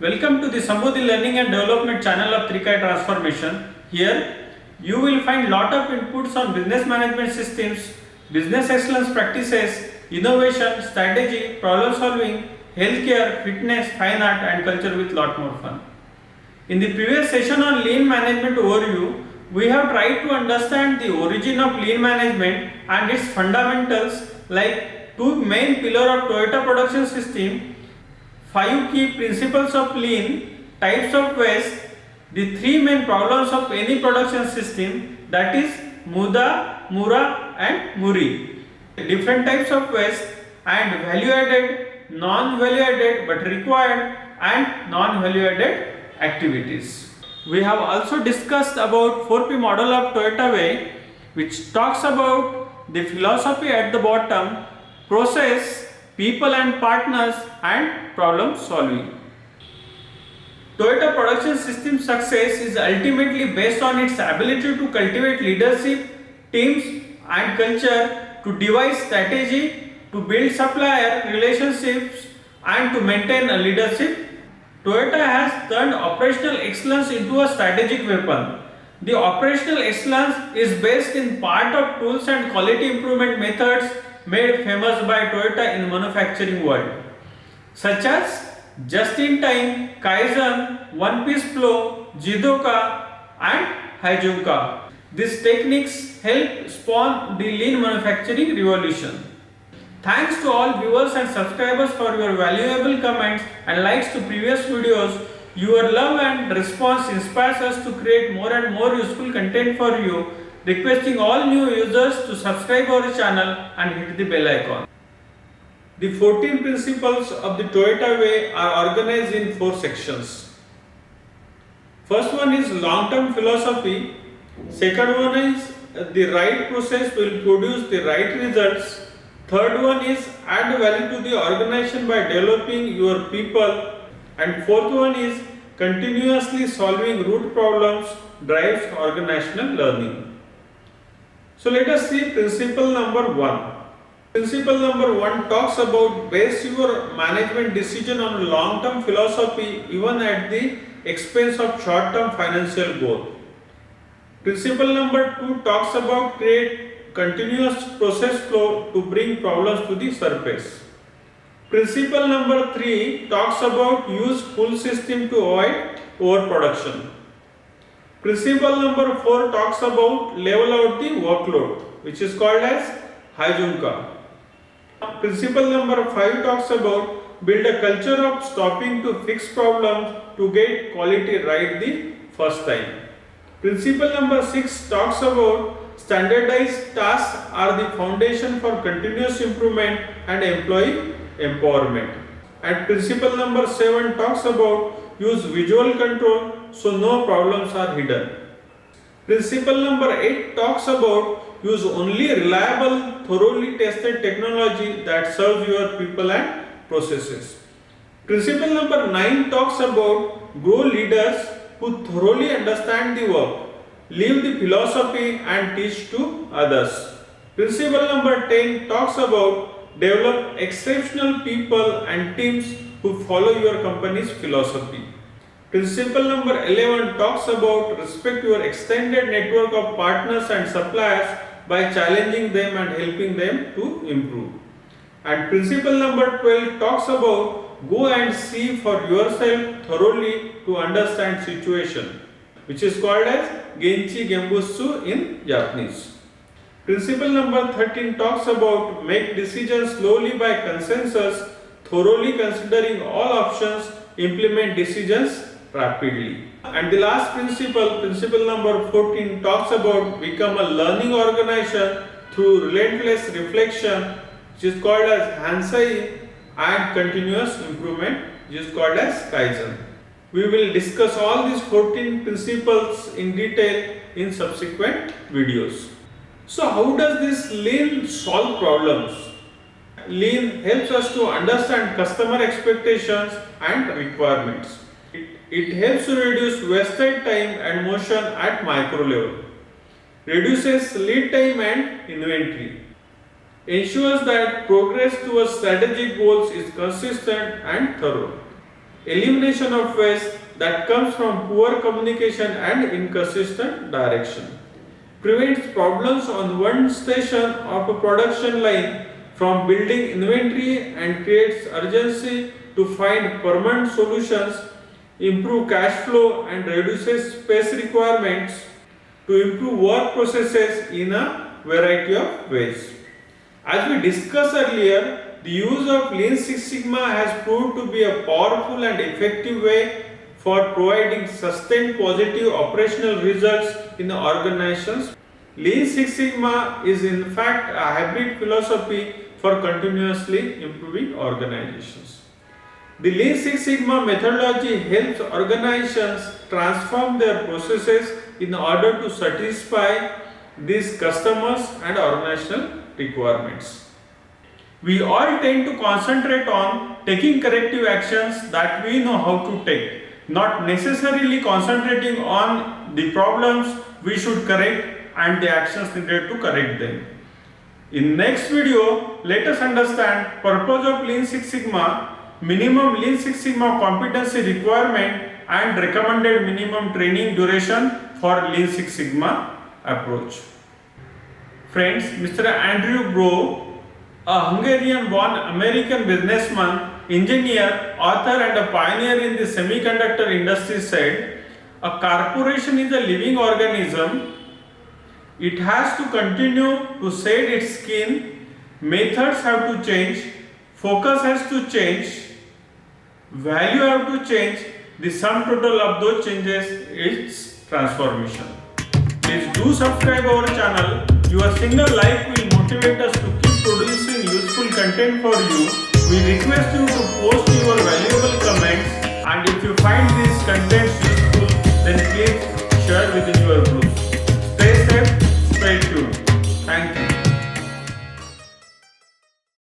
Welcome to the Sambuddhi Learning and Development channel of Trikai Transformation. Here you will find lot of inputs on business management systems, business excellence practices, innovation, strategy, problem solving, healthcare, fitness, fine art and culture with lot more fun. In the previous session on lean management overview, we have tried to understand the origin of lean management and its fundamentals like two main pillars of Toyota production system, 5 key principles of lean, types of waste, the 3 main problems of any production system, that is Muda, Mura and Muri. Different types of waste and value added, non-value added but required and non-value added activities. We have also discussed about 4P model of Toyota Way, which talks about the philosophy at the bottom, process, people and partners and problem solving. Toyota production system success is ultimately based on its ability to cultivate leadership, teams and culture, to devise strategy, to build supplier relationships and to maintain a leadership. Toyota has turned operational excellence into a strategic weapon. The operational excellence is based in part of tools and quality improvement methods made famous by Toyota in manufacturing world, such as just-in-time, Kaizen, one-piece flow, Jidoka and Haijunka. These techniques help spawn the lean manufacturing revolution. Thanks to all viewers and subscribers for your valuable comments and likes to previous videos. Your love and response inspires us to create more and more useful content for you. Requesting all new users to subscribe our channel and hit the bell icon. The 14 principles of the Toyota Way are organized in 4 sections. First one is long-term philosophy. Second one is the right process will produce the right results. Third one is add value to the organization by developing your people. And fourth one is continuously solving root problems drives organizational learning. So let us see principle number 1. Principle number 1 talks about base your management decision on long-term philosophy even at the expense of short-term financial goal. Principle number 2 talks about create continuous process flow to bring problems to the surface. Principle number 3 talks about use pull system to avoid overproduction. Principle number 4 talks about level out the workload, which is called as Haijunka. Principle number 5 talks about build a culture of stopping to fix problems to get quality right the first time. Principle number 6 talks about standardized tasks are the foundation for continuous improvement and employee empowerment. And principle number 7 talks about use visual control so no problems are hidden. Principle number 8 talks about use only reliable, thoroughly tested technology that serves your people and processes. Principle number 9 talks about grow leaders who thoroughly understand the work, live the philosophy and teach to others. Principle number 10 talks about develop exceptional people and teams who follow your company's philosophy. Principle number 11 talks about respect your extended network of partners and suppliers by challenging them and helping them to improve. And principle number 12 talks about go and see for yourself thoroughly to understand situation, which is called as Genchi Genbutsu in Japanese. Principle number 13 talks about make decisions slowly by consensus, thoroughly considering all options, implement decisions rapidly. And the last principle, principle number 14 talks about become a learning organization through relentless reflection, which is called as Hansai, and continuous improvement, which is called as Kaizen. We will discuss all these 14 principles in detail in subsequent videos. So how does this lean solve problems? Lean helps us to understand customer expectations and requirements. It helps to reduce wasted time and motion at micro level, reduces lead time and inventory, ensures that progress towards strategic goals is consistent and thorough. elimination of waste that comes from poor communication and inconsistent direction, prevents problems on one station of a production line from building inventory and creates urgency to find permanent solutions, improve cash flow and reduces space requirements to improve work processes in a variety of ways. As we discussed earlier, the use of Lean Six Sigma has proved to be a powerful and effective way for providing sustained positive operational results in organizations. Lean Six Sigma is in fact a hybrid philosophy for continuously improving organizations. The Lean Six Sigma methodology helps organizations transform their processes in order to satisfy these customers and organizational requirements. We all tend to concentrate on taking corrective actions that we know how to take, not necessarily concentrating on the problems we should correct and the actions needed to correct them. In next video, let us understand purpose of Lean Six Sigma, minimum Lean Six Sigma competency requirement and recommended minimum training duration for Lean Six Sigma approach. Friends, Mr. Andrew Grove, a Hungarian-born American businessman, engineer, author and a pioneer in the semiconductor industry said, "A corporation is a living organism. It has to continue to shed its skin, methods have to change, focus has to change, value have to change. The sum total of those changes is transformation." Please do subscribe our channel. Your single like will motivate us to keep producing useful content for you. We request you to post your valuable comments, and if you find these contents useful, then please share within your group.